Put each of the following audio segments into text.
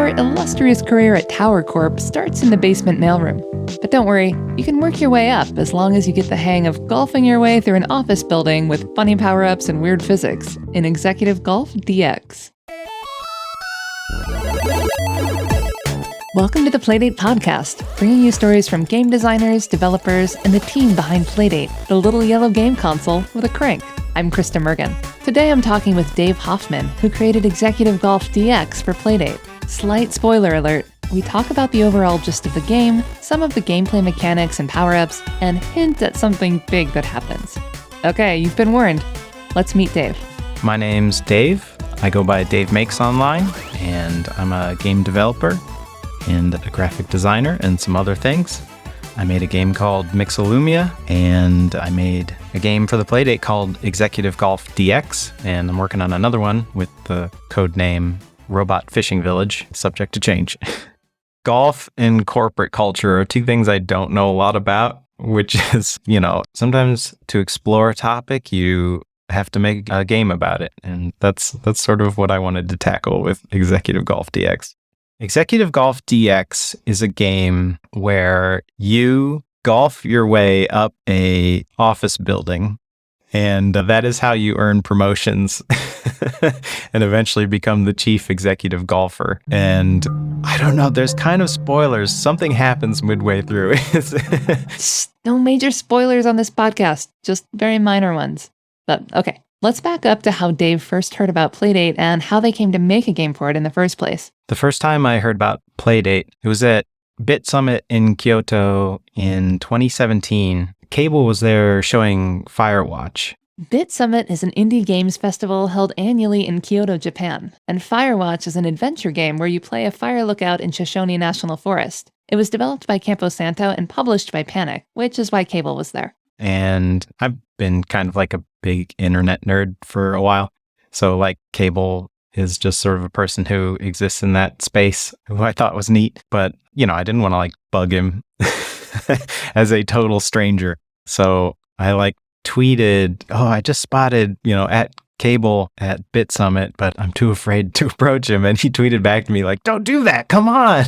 Your illustrious career at Tower Corp starts in the basement mailroom. But don't worry, you can work your way up as long as you get the hang of golfing your way through an office building with funny power-ups and weird physics in Executive Golf DX. Welcome to the Playdate Podcast, bringing you stories from game designers, developers, and the team behind Playdate, the little yellow game console with a crank. I'm Krista Mergen. Today I'm talking with Dave Hoffman, who created Executive Golf DX for Playdate. Slight spoiler alert, we talk about the overall gist of the game, some of the gameplay mechanics and power-ups, and hint at something big that happens. Okay, you've been warned. Let's meet Dave. My name's Dave. I go by Dave Makes Online, and I'm a game developer and a graphic designer and some other things. I made a game called Mixolumia, and I made a game for the Playdate called Executive Golf DX, and I'm working on another one with the code name Robot Fishing Village, subject to change. Golf and corporate culture are two things I don't know a lot about, which is, sometimes to explore a topic, you have to make a game about it, and that's sort of what I wanted to tackle with Executive Golf DX. Executive Golf DX is a game where you golf your way up a office building, and that is how you earn promotions and eventually become the chief executive golfer. And I don't know, there's kind of spoilers. Something happens midway through. No major spoilers on this podcast, just very minor ones. But okay, let's back up to how Dave first heard about Playdate and how they came to make a game for it in the first place. The first time I heard about Playdate, it was at Bit Summit in Kyoto in 2017. Cable was there showing Firewatch. Bit Summit is an indie games festival held annually in Kyoto, Japan, and Firewatch is an adventure game where you play a fire lookout in Shoshone National Forest. It was developed by Campo Santo and published by Panic, which is why Cable was there. And I've been kind of like a big internet nerd for a while. So like Cable is just sort of a person who exists in that space who I thought was neat. But, I didn't want to like bug him as a total stranger. So I tweeted, I just spotted, at Cable at Bit Summit, but I'm too afraid to approach him. And he tweeted back to me like, don't do that. Come on.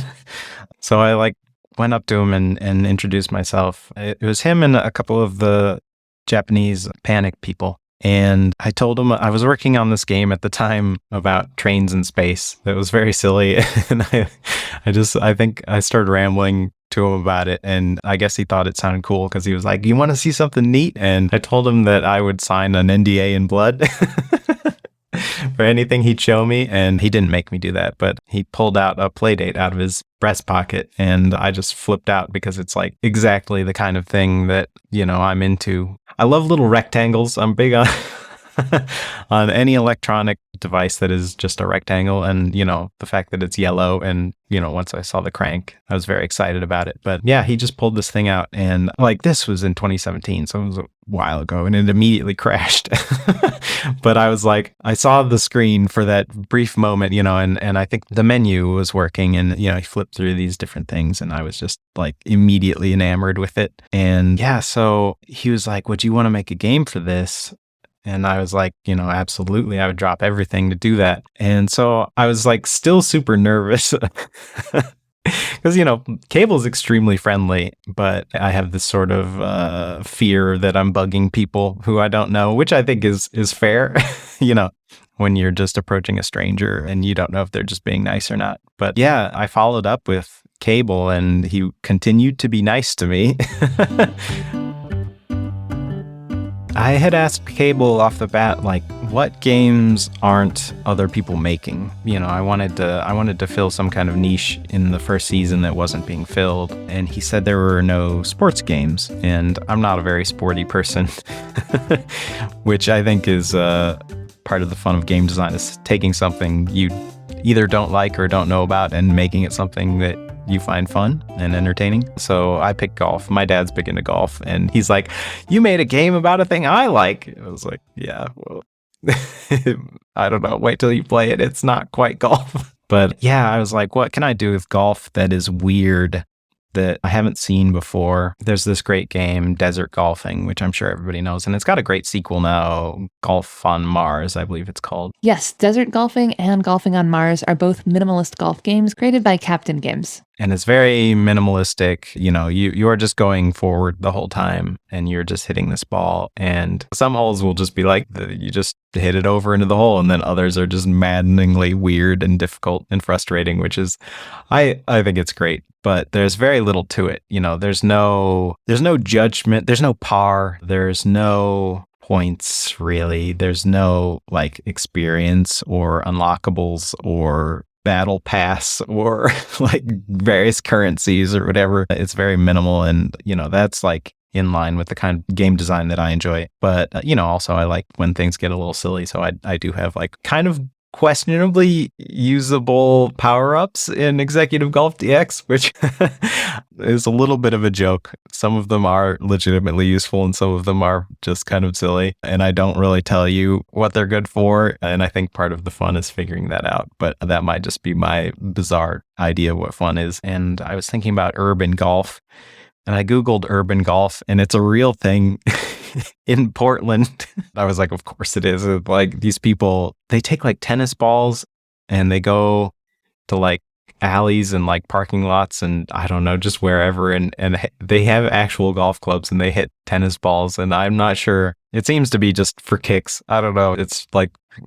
So I went up to him and introduced myself. It was him and a couple of the Japanese Panic people. And I told him I was working on this game at the time about trains in space. That was very silly. And I think I started rambling to him about it. And I guess he thought it sounded cool because he was like, you want to see something neat? And I told him that I would sign an NDA in blood for anything he'd show me. And he didn't make me do that, but he pulled out a Playdate out of his breast pocket. And I just flipped out because it's like exactly the kind of thing that, I'm into. I love little rectangles. I'm big on on any electronic device that is just a rectangle. And, the fact that it's yellow. And, once I saw the crank, I was very excited about it. But yeah, he just pulled this thing out. And this was in 2017. So it was a while ago and it immediately crashed. But I was like, I saw the screen for that brief moment, and I think the menu was working and, he flipped through these different things and I was just immediately enamored with it. And yeah, so he was like, would you want to make a game for this? And I was like, absolutely, I would drop everything to do that. And so I was still super nervous because, Cable's extremely friendly, but I have this sort of fear that I'm bugging people who I don't know, which I think is fair, when you're just approaching a stranger and you don't know if they're just being nice or not. But yeah, I followed up with Cable and he continued to be nice to me. I had asked Cable off the bat, what games aren't other people making? I wanted to fill some kind of niche in the first season that wasn't being filled. And he said there were no sports games. And I'm not a very sporty person, which I think is part of the fun of game design, is taking something you either don't like or don't know about and making it something that you find fun and entertaining. So I picked golf. My dad's big into golf and he's like, you made a game about a thing I like. I was like, yeah, well, I don't know. Wait till you play it. It's not quite golf. But yeah, I was like, what can I do with golf that is weird that I haven't seen before. There's this great game, Desert Golfing, which I'm sure everybody knows, and it's got a great sequel now, Golf on Mars, I believe it's called. Yes, Desert Golfing and Golfing on Mars are both minimalist golf games created by Captain Games. And it's very minimalistic. You are just going forward the whole time and you're just hitting this ball. And some holes will just be like, you just hit it over into the hole. And then others are just maddeningly weird and difficult and frustrating, which is, I think it's great. But there's very little to it. There's no judgment. There's no par. There's no points, really. There's no experience or unlockables or battle pass or various currencies or whatever. It's very minimal, and that's in line with the kind of game design that I enjoy. But also I like when things get a little silly, so I do have kind of questionably usable power-ups in Executive Golf DX, which is a little bit of a joke. Some of them are legitimately useful and some of them are just kind of silly, and I don't really tell you what they're good for, and I think part of the fun is figuring that out, but that might just be my bizarre idea of what fun is. And I was thinking about urban golf, and I Googled urban golf, and it's a real thing in Portland. I was like, of course it is. These people, they take tennis balls and they go to alleys and parking lots and I don't know, just wherever. And they have actual golf clubs and they hit tennis balls. And I'm not sure. It seems to be just for kicks. I don't know. It's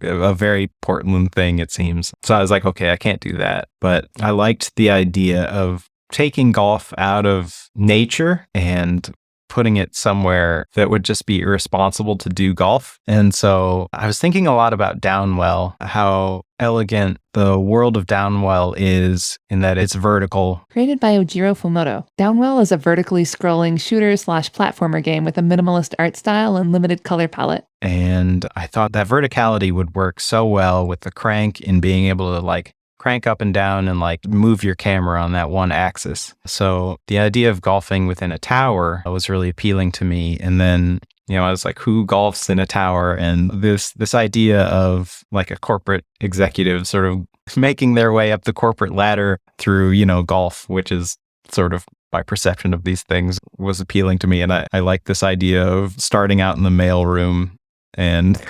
a very Portland thing, it seems. So I was like, okay, I can't do that. But I liked the idea of taking golf out of nature and putting it somewhere that would just be irresponsible to do golf. And so I was thinking a lot about Downwell, how elegant the world of Downwell is in that it's vertical. Created by Ojiro Fumoto, Downwell is a vertically scrolling shooter/platformer game with a minimalist art style and limited color palette. And I thought that verticality would work so well with the crank in being able to crank up and down and move your camera on that one axis. So the idea of golfing within a tower was really appealing to me. And then, I was like, who golfs in a tower? And this idea of a corporate executive sort of making their way up the corporate ladder through, golf, which is sort of my perception of these things, was appealing to me. And I like this idea of starting out in the mailroom and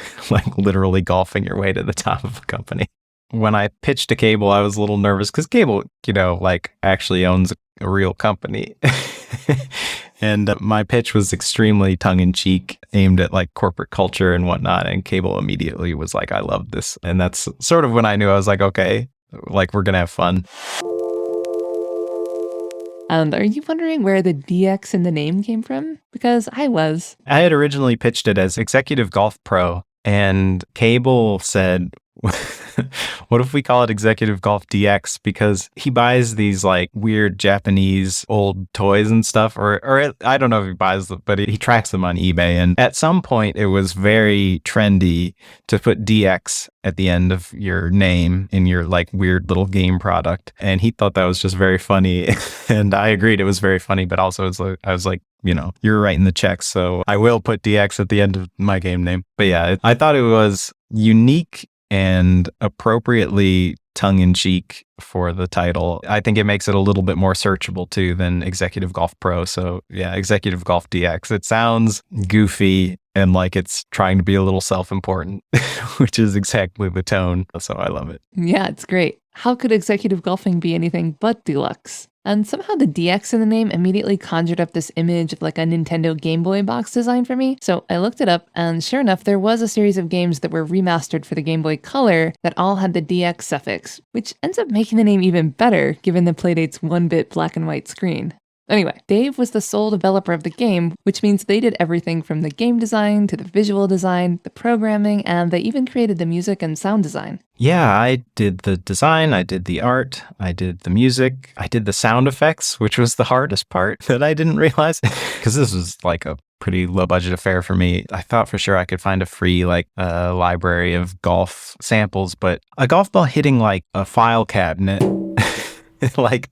literally golfing your way to the top of a company. When I pitched to Cable, I was a little nervous because Cable, actually owns a real company. And my pitch was extremely tongue-in-cheek, aimed at corporate culture and whatnot. And Cable immediately was like, I love this. And that's sort of when I knew I was like, okay, we're going to have fun. And are you wondering where the DX in the name came from? Because I was. I had originally pitched it as Executive Golf Pro. And Cable said, what if we call it Executive Golf DX? Because he buys these weird Japanese old toys and stuff, or I don't know if he buys them, but he tracks them on eBay. And at some point it was very trendy to put DX at the end of your name in your weird little game product. And he thought that was just very funny. And I agreed it was very funny, but also I was like, you're writing the checks, so I will put DX at the end of my game name. But yeah, I thought it was unique and appropriately tongue-in-cheek for the title. I think it makes it a little bit more searchable too than Executive Golf Pro. So yeah, Executive Golf DX. It sounds goofy and it's trying to be a little self-important, which is exactly the tone. So I love it. Yeah, it's great. How could executive golfing be anything but deluxe? And somehow the DX in the name immediately conjured up this image of a Nintendo Game Boy box design for me. So I looked it up, and sure enough, there was a series of games that were remastered for the Game Boy Color that all had the DX suffix, which ends up making the name even better given the Playdate's 1-bit black and white screen. Anyway, Dave was the sole developer of the game, which means they did everything from the game design to the visual design, the programming, and they even created the music and sound design. Yeah, I did the design, I did the art, I did the music, I did the sound effects, which was the hardest part that I didn't realize because this was a pretty low budget affair for me. I thought for sure I could find a free library of golf samples, but a golf ball hitting a file cabinet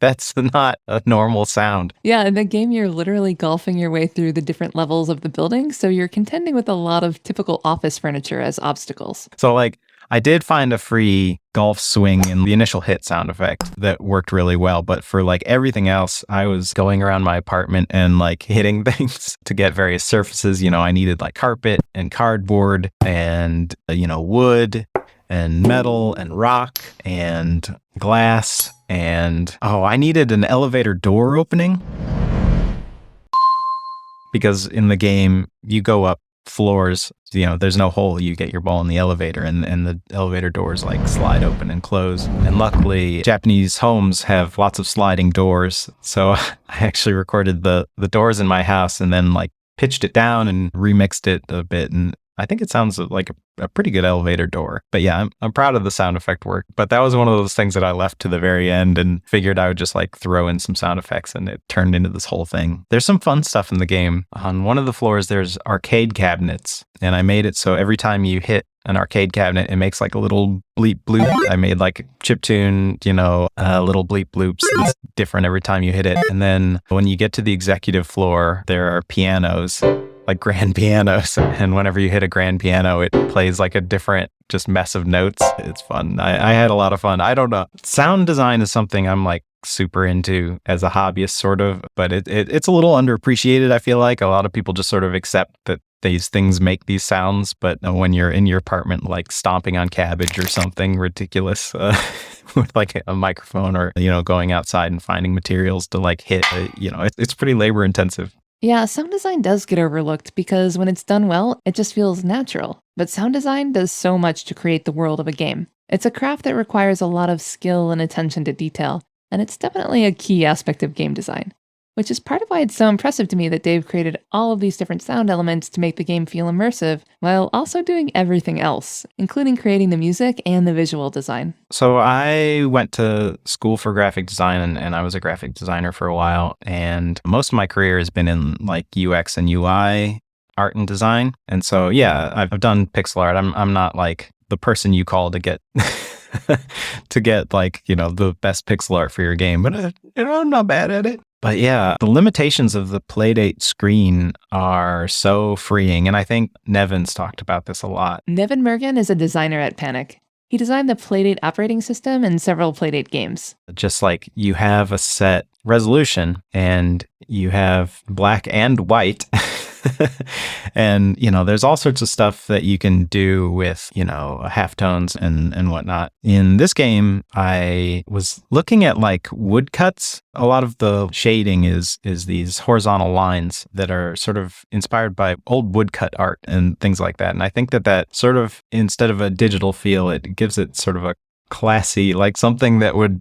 that's not a normal sound. Yeah, in the game, you're literally golfing your way through the different levels of the building, so you're contending with a lot of typical office furniture as obstacles. So I did find a free golf swing in the initial hit sound effect that worked really well. But for like everything else, I was going around my apartment and like hitting things to get various surfaces. I needed like carpet and cardboard and, wood and metal and rock and glass. And, I needed an elevator door opening. Because in the game, you go up floors, there's no hole. You get your ball in the elevator and the elevator doors like slide open and close. And luckily, Japanese homes have lots of sliding doors. So I actually recorded the doors in my house and then like pitched it down and remixed it a bit. And I think it sounds like a pretty good elevator door. But yeah, I'm proud of the sound effect work. But that was one of those things that I left to the very end and figured I would just like throw in some sound effects, and it turned into this whole thing. There's some fun stuff in the game. On one of the floors, there's arcade cabinets, and I made it so every time you hit an arcade cabinet, it makes like a little bleep bloop. I made like chiptune, little bleep bloops. It's different every time you hit it. And then when you get to the executive floor, there are pianos, like grand pianos. And whenever you hit a grand piano, it plays like a different just mess of notes. It's fun. I had a lot of fun. I don't know. Sound design is something I'm like super into as a hobbyist, sort of, but it's a little underappreciated. I feel like a lot of people just sort of accept that these things make these sounds, but when you're in your apartment, like stomping on cabbage or something ridiculous with like a microphone, or, going outside and finding materials to like hit, it's pretty labor intensive. Yeah, sound design does get overlooked because when it's done well, it just feels natural. But sound design does so much to create the world of a game. It's a craft that requires a lot of skill and attention to detail, and it's definitely a key aspect of game design. Which is part of why it's so impressive to me that Dave created all of these different sound elements to make the game feel immersive, while also doing everything else, including creating the music and the visual design. So I went to school for graphic design, and I was a graphic designer for a while, and most of my career has been in like UX and UI art and design. And so, yeah, I've done pixel art. I'm not like the person you call to get to get like, the best pixel art for your game, but I'm not bad at it. But yeah, the limitations of the Playdate screen are so freeing. And I think Nevin's talked about this a lot. Nevin Mergen is a designer at Panic. He designed the Playdate operating system and several Playdate games. Just like you have a set resolution and you have black and white. And, there's all sorts of stuff that you can do with, halftones and whatnot. In this game, I was looking at like woodcuts. A lot of the shading is these horizontal lines that are sort of inspired by old woodcut art and things like that. And I think that sort of, instead of a digital feel, it gives it sort of a classy, like something that would,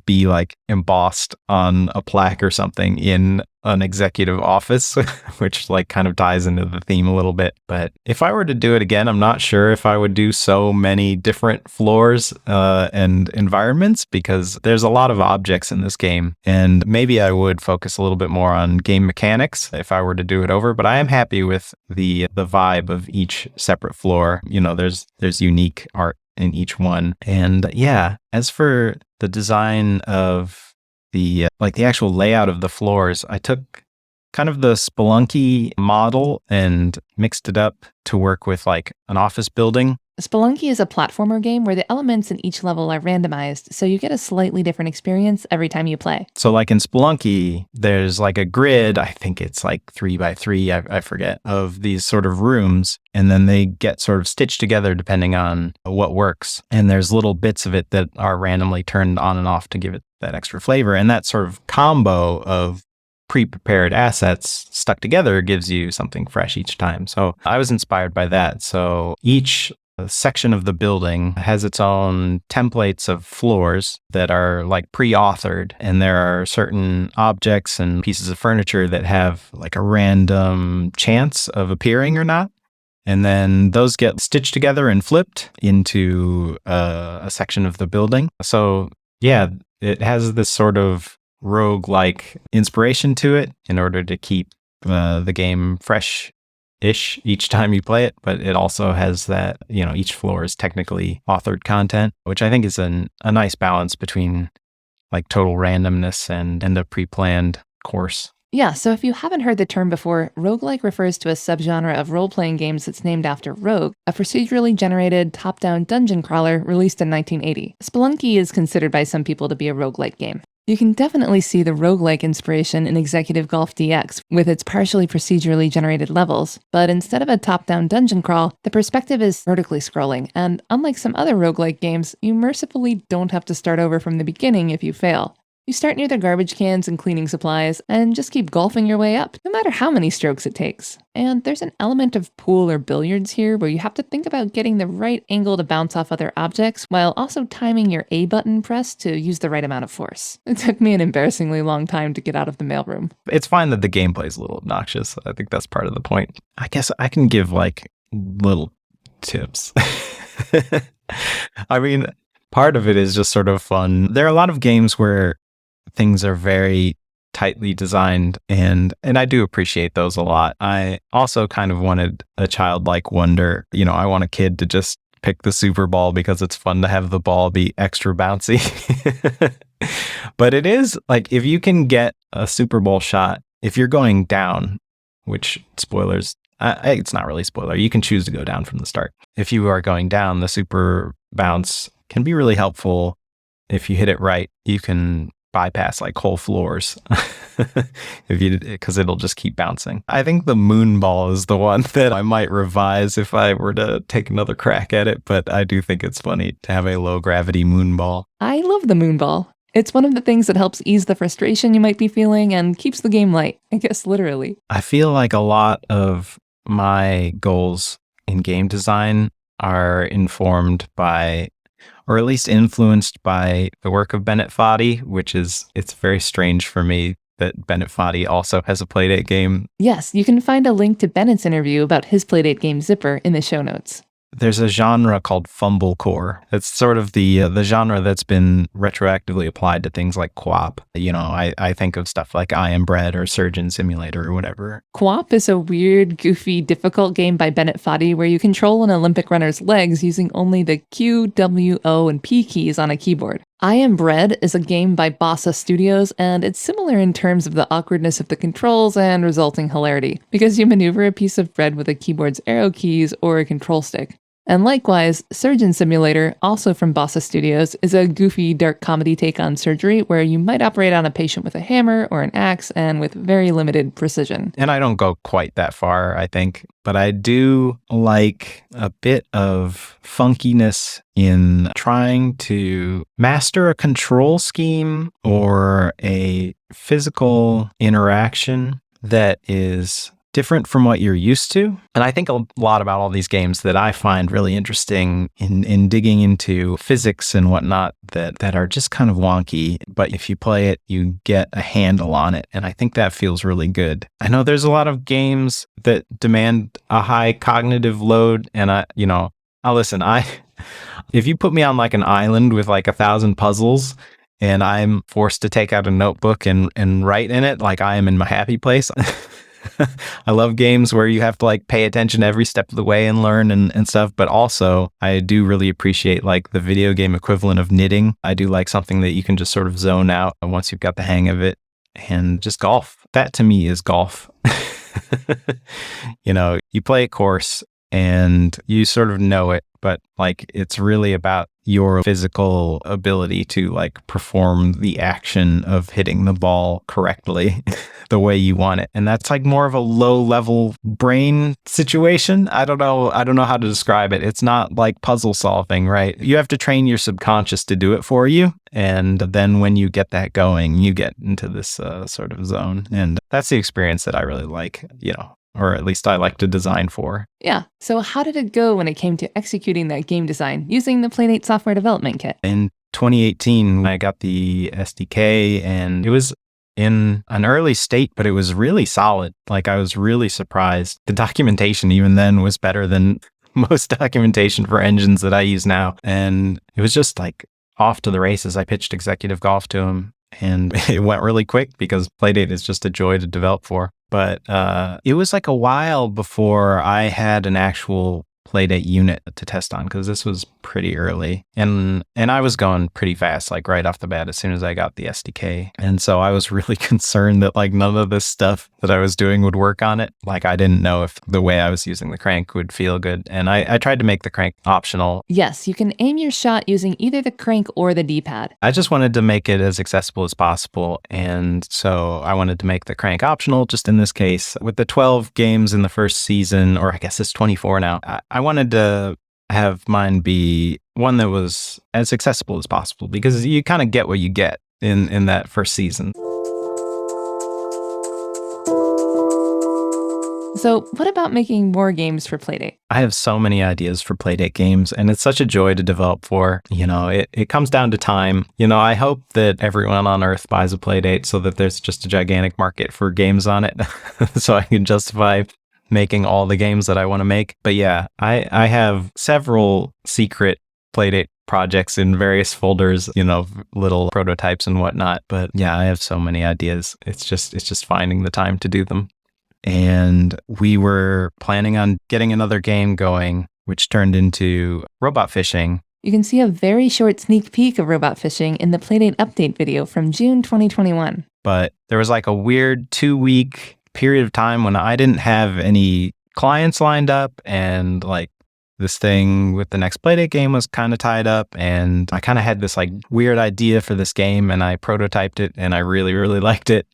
be like embossed on a plaque or something in an executive office, which like kind of ties into the theme a little bit. But if I were to do it again, I'm not sure if I would do so many different floors and environments, because there's a lot of objects in this game. And maybe I would focus a little bit more on game mechanics if I were to do it over. But I am happy with the vibe of each separate floor. There's unique art in each one. And yeah, as for the design of the actual layout of the floors, I took kind of the Spelunky model and mixed it up to work with like an office building. Spelunky is a platformer game where the elements in each level are randomized, so you get a slightly different experience every time you play. So like in Spelunky, there's like a grid, I think it's like 3x3, I forget, of these sort of rooms, and then they get sort of stitched together depending on what works. And there's little bits of it that are randomly turned on and off to give it that extra flavor. And that sort of combo of pre-prepared assets stuck together gives you something fresh each time. So I was inspired by that. So each section of the building has its own templates of floors that are like pre-authored, and there are certain objects and pieces of furniture that have like a random chance of appearing or not. And then those get stitched together and flipped into a section of the building. So yeah, it has this sort of rogue-like inspiration to it in order to keep the game fresh-ish each time you play it. But it also has that, each floor is technically authored content, which I think is a nice balance between like total randomness and a pre-planned course. Yeah, so if you haven't heard the term before, roguelike refers to a subgenre of role-playing games that's named after Rogue, a procedurally generated top-down dungeon crawler released in 1980. Spelunky is considered by some people to be a roguelike game. You can definitely see the roguelike inspiration in Executive Golf DX with its partially procedurally generated levels, but instead of a top-down dungeon crawl, the perspective is vertically scrolling, and unlike some other roguelike games, you mercifully don't have to start over from the beginning if you fail. You start near the garbage cans and cleaning supplies, and just keep golfing your way up, no matter how many strokes it takes. And there's an element of pool or billiards here where you have to think about getting the right angle to bounce off other objects, while also timing your A button press to use the right amount of force. It took me an embarrassingly long time to get out of the mailroom. It's fine that the gameplay is a little obnoxious. I think that's part of the point. I guess I can give like little tips. I mean, part of it is just sort of fun. There are a lot of games where things are very tightly designed, and I do appreciate those a lot. I also kind of wanted a childlike wonder. You know, I want a kid to just pick the Super Ball because it's fun to have the ball be extra bouncy. But it is like, if you can get a Super Bowl shot, if you're going down, which spoilers, it's not really a spoiler. You can choose to go down from the start. If you are going down, the super bounce can be really helpful. If you hit it right, you can bypass like whole floors because it'll just keep bouncing. I think the moon ball is the one that I might revise if I were to take another crack at it, but I do think it's funny to have a low gravity moon ball. I love the moon ball. It's one of the things that helps ease the frustration you might be feeling and keeps the game light, I guess literally. I feel like a lot of my goals in game design are informed by, or at least influenced by, the work of Bennett Foddy, it's very strange for me that Bennett Foddy also has a Playdate game. Yes, you can find a link to Bennett's interview about his Playdate game Zipper in the show notes. There's a genre called fumblecore. It's sort of the genre that's been retroactively applied to things like QWOP. You know, I think of stuff like I Am Bread or Surgeon Simulator or whatever. QWOP is a weird, goofy, difficult game by Bennett Foddy where you control an Olympic runner's legs using only the Q, W, O, and P keys on a keyboard. I Am Bread is a game by Bossa Studios, and it's similar in terms of the awkwardness of the controls and resulting hilarity, because you maneuver a piece of bread with a keyboard's arrow keys or a control stick. And likewise, Surgeon Simulator, also from Bossa Studios, is a goofy, dark comedy take on surgery where you might operate on a patient with a hammer or an axe and with very limited precision. And I don't go quite that far, I think, but I do like a bit of funkiness in trying to master a control scheme or a physical interaction that is different from what you're used to. And I think a lot about all these games that I find really interesting in digging into physics and whatnot that are just kind of wonky, but if you play it, you get a handle on it. And I think that feels really good. I know there's a lot of games that demand a high cognitive load, and if you put me on like an island with like 1,000 puzzles and I'm forced to take out a notebook and write in it, like I am in my happy place. I love games where you have to like pay attention every step of the way and learn and stuff, but also I do really appreciate like the video game equivalent of knitting. I do like something that you can just sort of zone out once you've got the hang of it, and just golf. That to me is golf. You know, you play a course and you sort of know it, but like it's really about your physical ability to like perform the action of hitting the ball correctly the way you want it. And that's like more of a low level brain situation. I don't know how to describe it. It's not like puzzle solving, right? You have to train your subconscious to do it for you. And then when you get that going, you get into this sort of zone. And that's the experience that I really like, you know, or at least I like to design for. Yeah. So how did it go when it came to executing that game design using the Playdate software development kit? In 2018, I got the SDK, and it was in an early state, but it was really solid. Like, I was really surprised. The documentation even then was better than most documentation for engines that I use now. And it was just like off to the races. I pitched Executive Golf to him, and it went really quick because Playdate is just a joy to develop for. But it was like a while before I had an actual Playdate unit to test on because this was pretty early. And I was going pretty fast, like right off the bat as soon as I got the SDK. And so I was really concerned that like none of this stuff that I was doing would work on it. Like I didn't know if the way I was using the crank would feel good. And I tried to make the crank optional. Yes, you can aim your shot using either the crank or the D-pad. I just wanted to make it as accessible as possible. And so I wanted to make the crank optional, just in this case. With the 12 games in the first season, or I guess it's 24 now, I wanted to have mine be one that was as accessible as possible because you kind of get what you get in that first season. So what about making more games for Playdate? I have so many ideas for Playdate games, and it's such a joy to develop for. It comes down to time. I hope that everyone on Earth buys a Playdate so that there's just a gigantic market for games on it so I can justify making all the games that I want to make. But yeah, I have several secret Playdate projects in various folders, little prototypes and whatnot. But yeah, I have so many ideas. It's just finding the time to do them. And we were planning on getting another game going, which turned into robot fishing. You can see a very short sneak peek of robot fishing in the Playdate update video from June 2021. But there was like a weird 2-week period of time when I didn't have any clients lined up, and like this thing with the next Playdate game was kind of tied up, and I kind of had this like weird idea for this game, and I prototyped it, and I really, really liked it.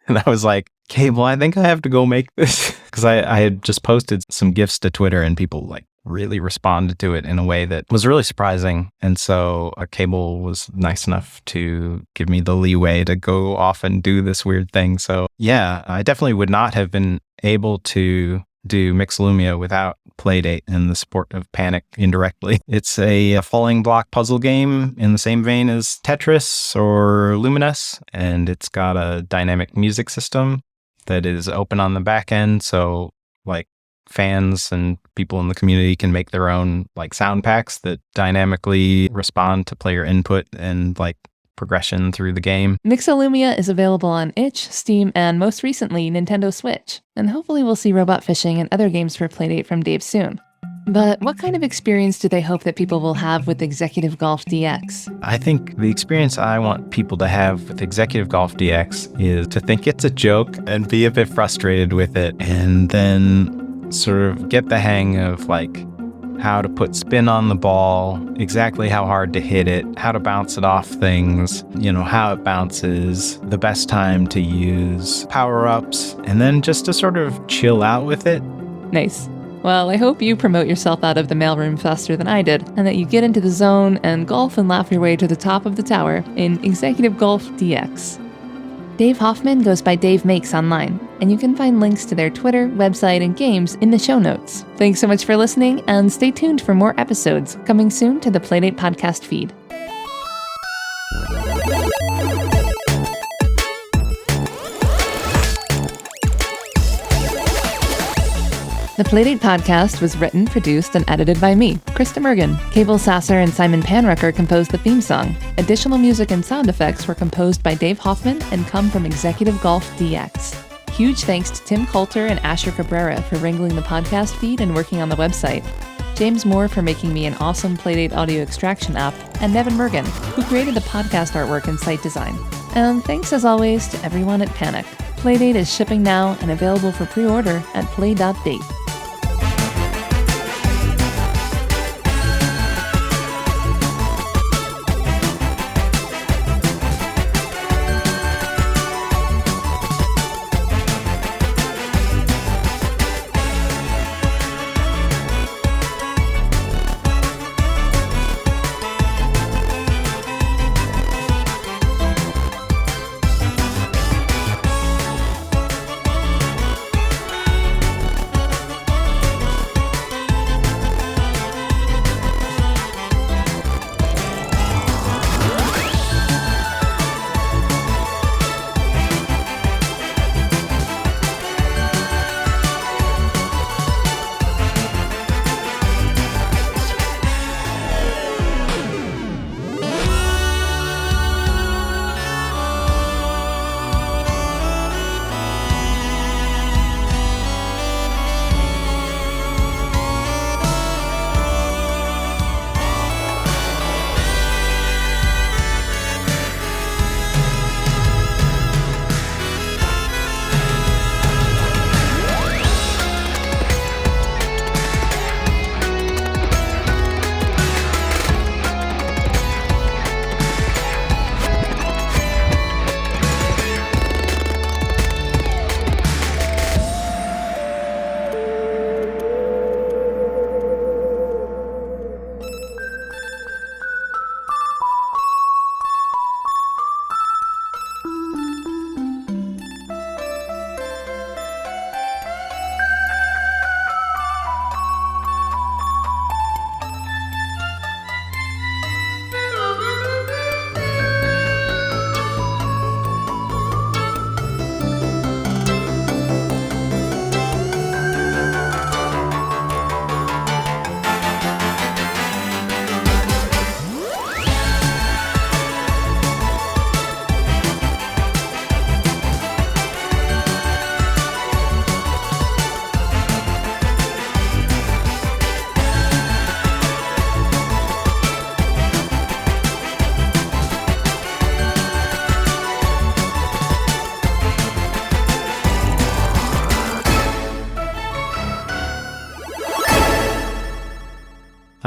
And I was like, Cable, I think I have to go make this. Because I had just posted some GIFs to Twitter, and people like really responded to it in a way that was really surprising. And so Cable was nice enough to give me the leeway to go off and do this weird thing. So yeah, I definitely would not have been able to do Mixolumia without Playdate and the support of Panic indirectly. It's a falling block puzzle game in the same vein as Tetris or Luminous, and it's got a dynamic music system that is open on the back end. So like fans and people in the community can make their own like sound packs that dynamically respond to player input and like progression through the game. Mixolumia is available on itch, Steam, and most recently, Nintendo Switch. And hopefully we'll see robot fishing and other games for Playdate from Dave soon. But what kind of experience do they hope that people will have with Executive Golf DX? I think the experience I want people to have with Executive Golf DX is to think it's a joke and be a bit frustrated with it, and then sort of get the hang of like how to put spin on the ball, exactly how hard to hit it, how to bounce it off things, how it bounces, the best time to use power-ups, and then just to sort of chill out with it. Nice. Well, I hope you promote yourself out of the mailroom faster than I did, and that you get into the zone and golf and laugh your way to the top of the tower in Executive Golf DX. Dave Hoffman goes by Dave Makes online, and you can find links to their Twitter, website, and games in the show notes. Thanks so much for listening, and stay tuned for more episodes coming soon to the Playdate podcast feed. The Playdate podcast was written, produced, and edited by me, Krista Mergen. Cable Sasser and Simon Panrucker composed the theme song. Additional music and sound effects were composed by Dave Hoffman and come from Executive Golf DX. Huge thanks to Tim Coulter and Asher Cabrera for wrangling the podcast feed and working on the website. James Moore for making me an awesome Playdate audio extraction app, and Nevin Mergen, who created the podcast artwork and site design. And thanks as always to everyone at Panic. Playdate is shipping now and available for pre-order at play.date.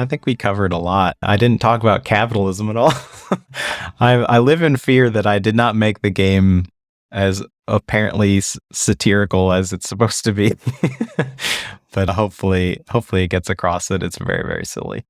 I think we covered a lot. I didn't talk about capitalism at all. I live in fear that I did not make the game as apparently satirical as it's supposed to be. But hopefully it gets across that it's very, very silly.